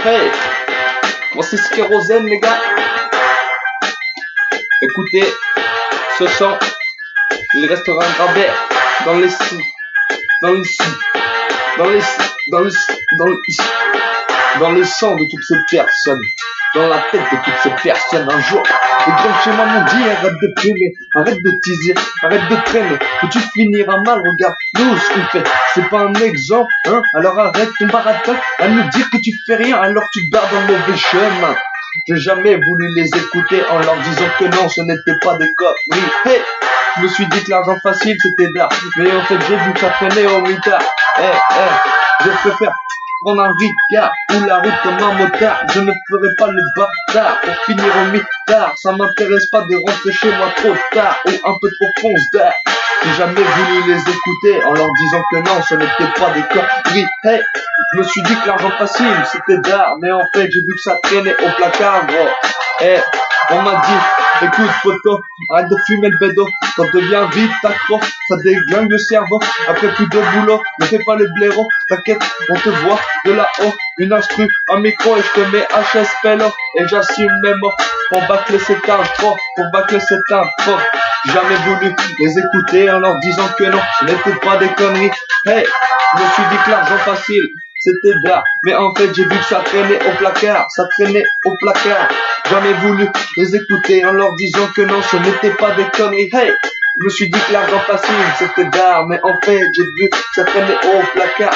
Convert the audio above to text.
Hey, moi c'est Skérosène les gars. Écoutez, ce chant, il restera gravé dans les dans le dans les dans le dans le sang de toutes ces personnes, dans la tête de toutes ces personnes un jour. Les grands schémas m'ont dit arrête de primer, arrête de teaser, arrête de traîner, ou tu finiras mal, regarde nous ce qu'on fait, c'est pas un exemple, hein, alors arrête ton baratin à nous dire que tu fais rien alors tu te barres dans le mauvais chemin. J'ai jamais voulu les écouter en leur disant que non, ce n'était pas des conneries. Hey, je me suis dit que l'argent facile c'était d'art, mais en fait j'ai vu que ça traînait au mitard. Je préfère prendre un Ricard ou la route comme un motard. Je ne ferai pas le bâtard pour finir au mitard. Ça m'intéresse pas de rentrer chez moi trop tard ou un peu trop fonce d'air. J'ai jamais voulu les écouter en leur disant que non, ce n'était pas des conneries. Hey, je me suis dit que l'argent facile c'était d'art, mais en fait j'ai vu que ça traînait au placard, gros. Hey, on m'a dit, écoute photo, arrête de fumer le bédo, ça devient vite accro, ça déglingue le cerveau, après plus de boulot, ne fais pas le blaireau, t'inquiète, on te voit de là-haut, une instru, un micro et je te mets HS Pello, et j'assume mes mots, pour bâcler cette intro, jamais voulu les écouter en leur disant que non, ce n'était pas des conneries. Hey, je me suis dit que l'argent facile c'était d'art, mais en fait j'ai vu que ça traînait au placard, jamais voulu les écouter en leur disant que non, ce n'était pas des conneries. Hey, je me suis dit que l'argent facile c'était d'art, mais en fait j'ai vu que ça traînait au placard,